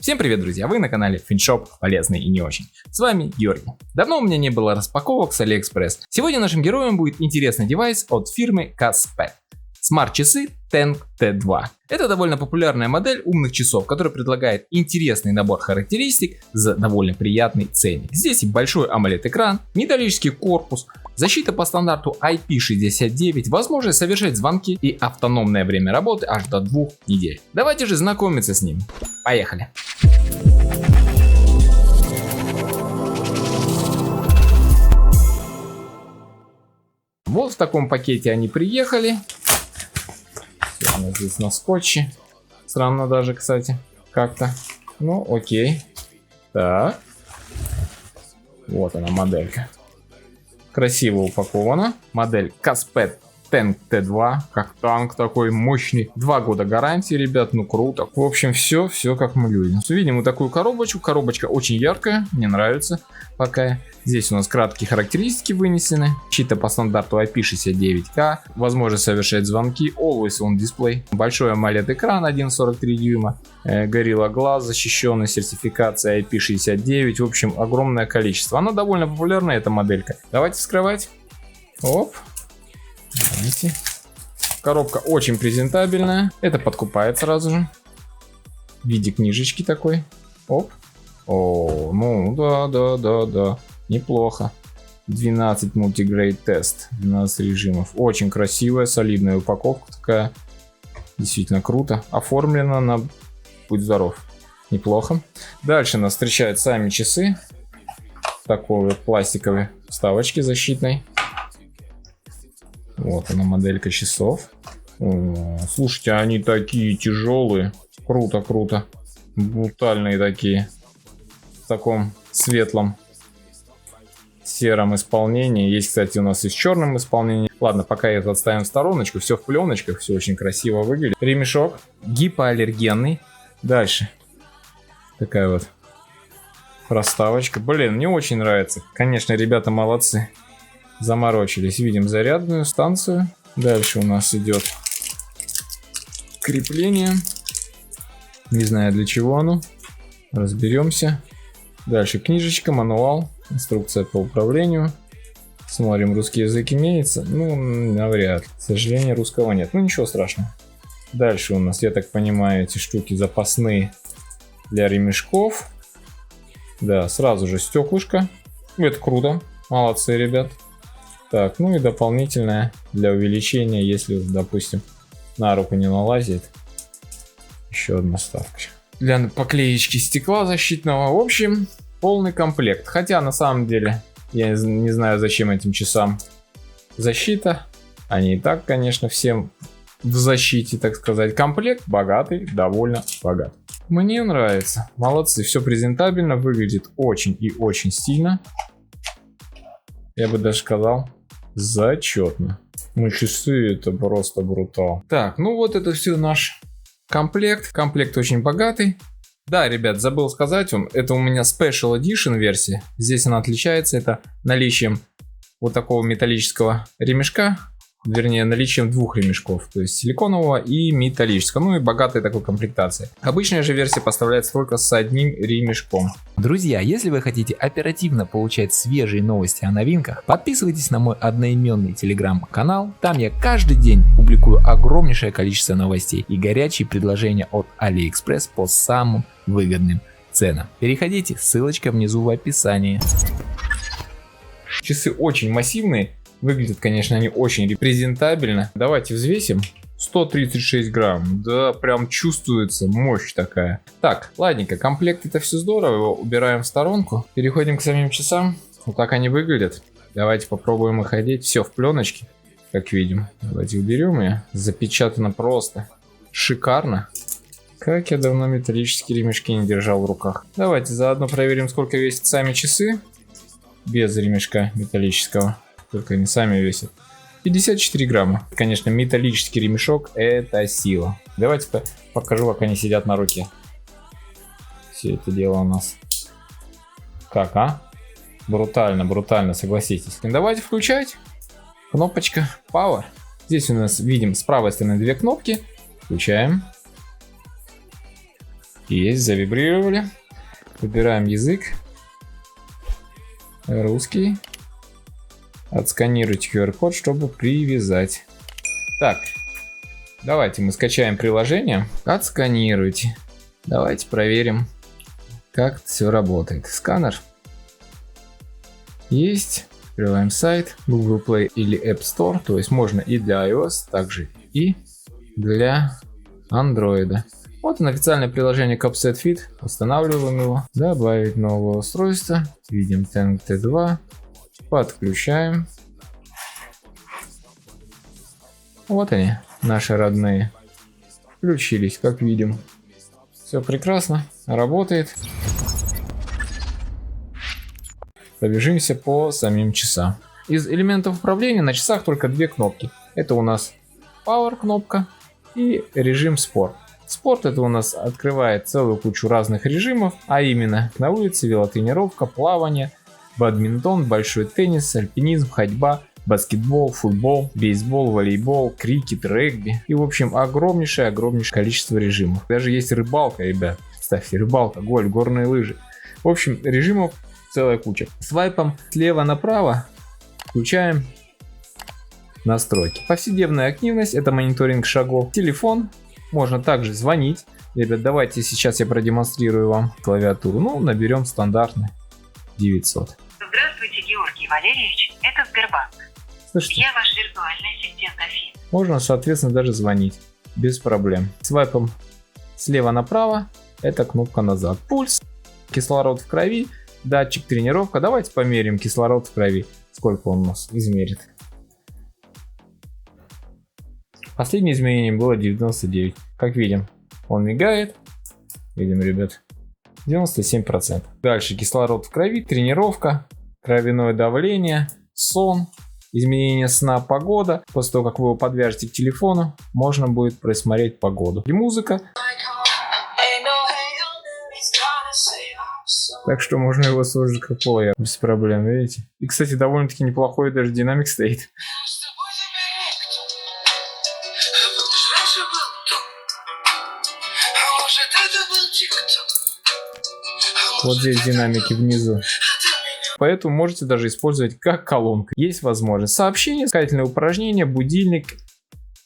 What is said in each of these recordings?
Всем привет, друзья! Вы на канале FinShop, полезный и не очень. С вами Георгий. Давно у меня не было распаковок с AliExpress. Сегодня нашим героем будет интересный девайс от фирмы Casper. Смарт-часы Tank T2. Это довольно популярная модель умных часов, которая предлагает интересный набор характеристик за довольно приятный ценник. Здесь и большой AMOLED-экран, металлический корпус, защита по стандарту IP69, возможность совершать звонки и автономное время работы аж до 2 недель. Давайте же знакомиться с ним. Поехали! Вот в таком пакете они приехали. Она здесь на скотче. Странно даже, кстати, как-то. Ну, окей. Так. Вот она, моделька. Красиво упакована. Модель Casper Tank T2. Как танк такой мощный. 2 года гарантии, ребят. Ну, круто. В общем, все как мы любим. Видим вот такую коробочку. Коробочка очень яркая. Мне нравится. Пока. Здесь у нас краткие характеристики вынесены. Защита по стандарту IP69K. Возможность совершать звонки. Always on display. Большой AMOLED экран 1,43 дюйма. Gorilla Glass. Защищенная сертификация IP69. В общем, огромное количество. Она довольно популярная, эта моделька. Давайте вскрывать. Оп. Давайте. Коробка очень презентабельная. Это подкупает сразу же. В виде книжечки такой. Оп. О, ну да. Неплохо. 12 мультигрейд тест. 12 режимов. Очень красивая, солидная упаковка такая. Действительно круто. Оформлена на будь здоров. Неплохо. Дальше нас встречают сами часы. Такой вот пластиковой вставочки защитной. Вот она, моделька часов. О, слушайте, они такие тяжелые. Круто. Брутальные такие. В таком светлом сером исполнении. Есть, кстати, у нас и в черном исполнении. Ладно, пока это отставим в стороночку. Все в пленочках, все очень красиво выглядит. Ремешок гипоаллергенный. Дальше. Такая вот проставочка. Блин, мне очень нравится. Конечно, ребята молодцы. Заморочились. Видим зарядную станцию. Дальше у нас идет крепление. Не знаю, для чего оно. Разберемся. Дальше книжечка, мануал, инструкция по управлению. Смотрим, русский язык имеется. Ну, навряд ли. К сожалению, русского нет. Ну, ничего страшного. Дальше у нас, я так понимаю, эти штуки запасные для ремешков. Да, сразу же стеклышко. Это круто. Молодцы, ребят. Так, ну и дополнительное для увеличения, если, допустим, на руку не налазит. Еще одна вставка. Для поклеечки стекла защитного. В общем, полный комплект. Хотя на самом деле я не знаю, зачем этим часам защита. Они и так, конечно, всем в защите, так сказать. Комплект богатый, довольно богат. Мне нравится. Молодцы, все презентабельно, выглядит очень и очень стильно. Я бы даже сказал, зачетно. Ну, часы это просто брутал. Так, ну вот это все наш комплект. Комплект очень богатый. Да, ребят, забыл сказать вам, это у меня Special Edition версия. Здесь она отличается, это наличием вот такого металлического ремешка. Вернее, наличием 2 ремешков. То есть силиконового и металлического. Ну и богатой такой комплектации. Обычная же версия поставляется только с одним ремешком. Друзья, если вы хотите оперативно получать свежие новости о новинках, подписывайтесь на мой одноименный телеграм-канал. Там я каждый день публикую огромнейшее количество новостей и горячие предложения от AliExpress по самым выгодным ценам. Переходите, ссылочка внизу в описании. Часы очень массивные. Выглядят, конечно, они очень репрезентабельно. Давайте взвесим. 136 грамм. Да, прям чувствуется мощь такая. Так, ладненько, комплект это все здорово. Его убираем в сторонку. Переходим к самим часам. Вот так они выглядят. Давайте попробуем их одеть. Все в пленочке, как видим. Давайте уберем ее. Запечатано просто. Шикарно. Как я давно металлические ремешки не держал в руках. Давайте заодно проверим, сколько весят сами часы. Без ремешка металлического. Только они сами весят. 54 грамма. Конечно, металлический ремешок это сила. Давайте покажу, как они сидят на руке. Все это дело у нас. Как, а? Брутально, согласитесь. Давайте включать. Кнопочка Power. Здесь у нас видим с правой стороны 2 кнопки. Включаем. Есть, завибрировали. Выбираем язык. Русский. Отсканировать QR-код, чтобы привязать. Так, давайте мы скачаем приложение. Отсканируйте. Давайте проверим, как все работает. Сканер. Есть. Открываем сайт Google Play или App Store. То есть можно и для iOS, также и для Android. Вот он, официальное приложение Capset Fit. Устанавливаем его. Добавить новое устройство. Видим Tank T2. Подключаем. Вот они, наши родные. Включились, как видим. Все прекрасно, работает. Пробежимся по самим часам. Из элементов управления на часах только две кнопки. Это у нас Power кнопка и режим Sport. Спорт это у нас открывает целую кучу разных режимов, а именно на улице, велотренировка, плавание, бадминтон, большой теннис, альпинизм, ходьба, баскетбол, футбол, бейсбол, волейбол, крикет, регби и в общем огромнейшее количество режимов. Даже есть рыбалка, ребят. Представьте, рыбалка, гольф, горные лыжи. В общем, режимов целая куча. Свайпом слева направо включаем настройки. Повседневная активность это мониторинг шагов. Телефон. Можно также звонить. Ребят, давайте сейчас я продемонстрирую вам клавиатуру. Ну, наберем стандартный 900. Здравствуйте, Георгий Валерьевич, это Сбербанк. Слышите? Я ваш виртуальный ассистент Афин. Можно, соответственно, даже звонить без проблем. Свайпом слева направо это кнопка назад. Пульс, кислород в крови, датчик тренировка. Давайте померим кислород в крови. Сколько он у нас измерит. Последнее измерение было 99. Как видим, он мигает. Видим, ребят, 97%. Дальше кислород в крови, тренировка, кровяное давление, сон, изменение сна, погода. После того, как вы его подвяжете к телефону, можно будет просмотреть погоду. И музыка. Так что можно его слушать как плеер без проблем, видите? И, кстати, довольно-таки неплохой даже динамик стоит. Вот здесь динамики внизу. Поэтому можете даже использовать как колонку. Есть возможность сообщения, искательное упражнение, будильник,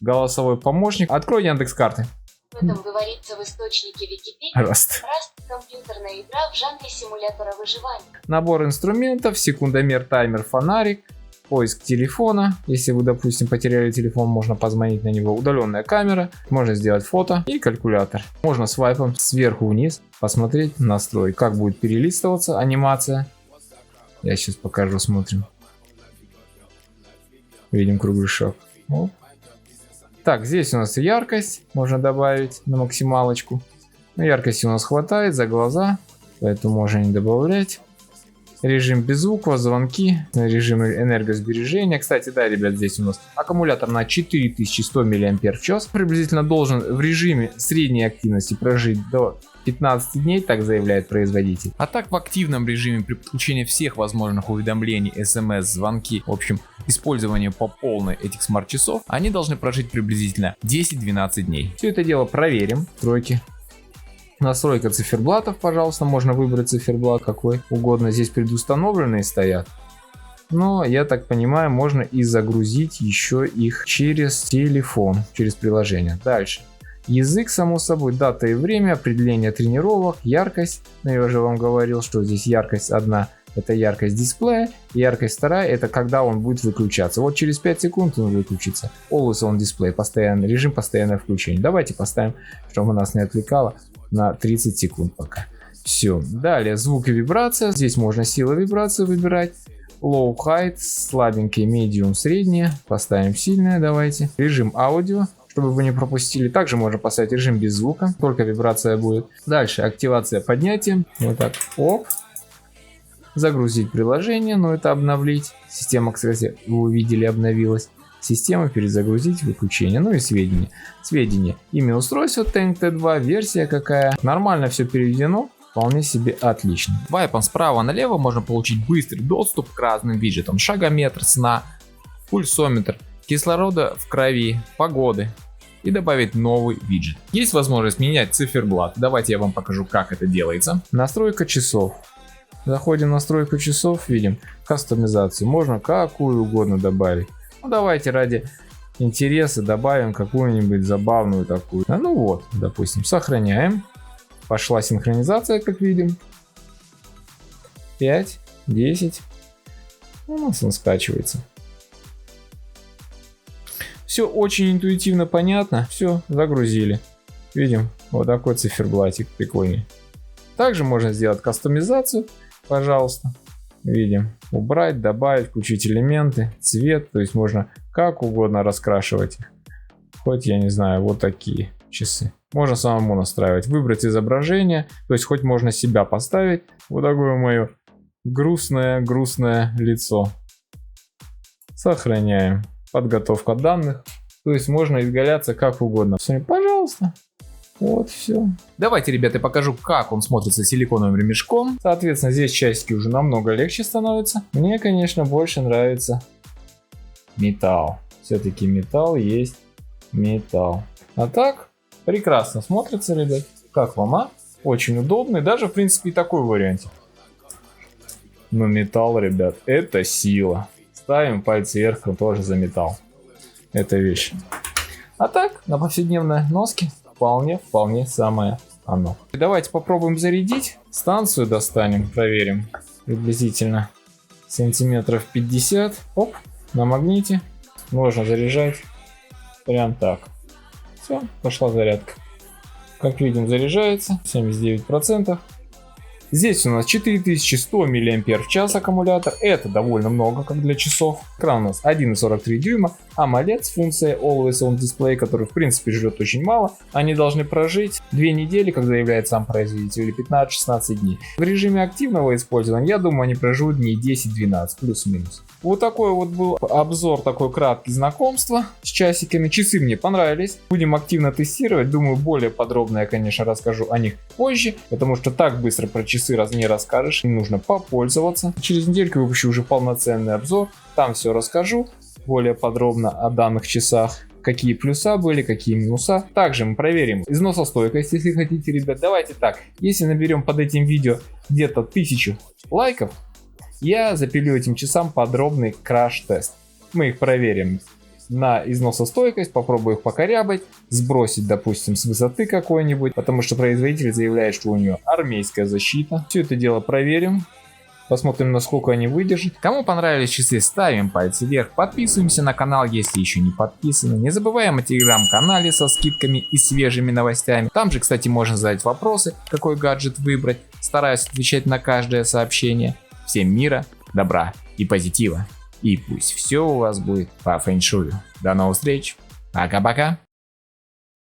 голосовой помощник. Открой Яндекс.Карты. В этом говорится в источнике Википедии. Раст. Компьютерная игра в жанре симулятора выживания. Набор инструментов, секундомер, таймер, фонарик, поиск телефона. Если вы, допустим, потеряли телефон, можно позвонить на него. Удаленная камера, можно сделать фото и калькулятор. Можно свайпом сверху вниз посмотреть настрой, как будет перелистываться анимация. Я сейчас покажу, смотрим. Видим круглый шаг. Оп. Так, здесь у нас яркость можно добавить на максималочку. Но яркости у нас хватает за глаза, поэтому можно не добавлять. Режим без звука, звонки, режим энергосбережения. Кстати, да, ребят, здесь у нас аккумулятор на 4100 мАч. Приблизительно должен в режиме средней активности прожить до 15 дней, так заявляет производитель. А так в активном режиме при подключении всех возможных уведомлений, смс, звонки, в общем, использование по полной этих смарт-часов, они должны прожить приблизительно 10-12 дней. Все это дело проверим. Тройки. Настройка циферблатов, пожалуйста, можно выбрать циферблат какой угодно. Здесь предустановленные стоят. Но, я так понимаю, можно и загрузить еще их через телефон, через приложение. Дальше. Язык, само собой, дата и время, определение тренировок, яркость. Но я уже вам говорил, что здесь яркость одна, это яркость дисплея, яркость вторая, это когда он будет выключаться. Вот через 5 секунд он выключится. Always on display, постоянный режим, постоянное включение. Давайте поставим, чтобы нас не отвлекало, на 30 секунд пока. Все. Далее звук и вибрация. Здесь можно силу вибрации выбирать. Low, high, слабенький, medium, среднее. Поставим сильное, давайте. Режим аудио, чтобы вы не пропустили. Также можно поставить режим без звука, только вибрация будет. Дальше активация поднятием. Вот так. Оп. Загрузить приложение, но это обновить. Система, кстати, вы увидели, обновилась. Система перезагрузить, выключение, ну и сведения. Сведения. Имя устройства Tank T2, версия какая. Нормально все переведено. Вполне себе отлично. Вайпом справа налево можно получить быстрый доступ к разным виджетам. Шагометр сна, пульсометр, кислорода в крови, погоды. и добавить новый виджет. Есть возможность менять циферблат. Давайте я вам покажу, как это делается. Настройка часов. Заходим в настройку часов, видим кастомизацию. Можно какую угодно добавить. Ну, давайте ради интереса добавим какую-нибудь забавную такую. Ну вот, допустим, сохраняем. Пошла синхронизация, как видим. 5, 10. У нас он скачивается. Все очень интуитивно понятно. Все, загрузили. Видим, вот такой циферблатик прикольный. Также можно сделать кастомизацию. Пожалуйста. Видим. Убрать, добавить, включить элементы, цвет. То есть можно как угодно раскрашивать. Хоть, я не знаю, вот такие часы. Можно самому настраивать. Выбрать изображение. То есть хоть можно себя поставить. Вот такое мое грустное лицо. Сохраняем. Подготовка данных. То есть можно изгаляться как угодно. Пожалуйста. Вот все. Давайте, ребята, покажу, как он смотрится силиконовым ремешком. Соответственно, здесь часики уже намного легче становятся. Мне, конечно, больше нравится металл. Все-таки металл есть металл. А так, прекрасно смотрится, ребят. Как вам, а? Очень удобный. Даже, в принципе, и такой вариант. Но металл, ребят, это сила. Ставим пальцы вверх, тоже за металл. Это вещь. А так, на повседневной носке вполне самое оно. Давайте попробуем зарядить. Станцию достанем, проверим. Приблизительно сантиметров 50. Оп, на магните. Можно заряжать. Прям так. Все, пошла зарядка. Как видим, заряжается 79%. Здесь у нас 4100 мАч аккумулятор. Это довольно много, как для часов. Экран у нас 1,43 дюйма. AMOLED с функцией Always On Display, который в принципе жрет очень мало. Они должны прожить 2 недели, как заявляет сам производитель, или 15-16 дней. В режиме активного использования, я думаю, они проживут дней 10-12, плюс-минус. Вот такой вот был обзор, такой краткий знакомства с часиками. Часы мне понравились. Будем активно тестировать. Думаю, более подробно я, конечно, расскажу о них позже, потому что так быстро про часы не расскажешь. Им нужно попользоваться. Через недельку выпущу уже полноценный обзор. Там все расскажу более подробно о данных часах. Какие плюса были, какие минуса. Также мы проверим износостойкость, если хотите, ребят. Давайте так. Если наберем под этим видео где-то 1000 лайков, я запилю этим часам подробный краш-тест. Мы их проверим на износостойкость, попробую их покорябать, сбросить, допустим, с высоты какой-нибудь, потому что производитель заявляет, что у нее армейская защита. Все это дело проверим, посмотрим, насколько они выдержат. Кому понравились часы, ставим пальцы вверх, подписываемся на канал, если еще не подписаны. Не забываем о телеграм-канале со скидками и свежими новостями. Там же, кстати, можно задать вопросы, какой гаджет выбрать. Стараюсь отвечать на каждое сообщение. Всем мира, добра и позитива. И пусть все у вас будет по фэншую. До новых встреч. Пока-пока.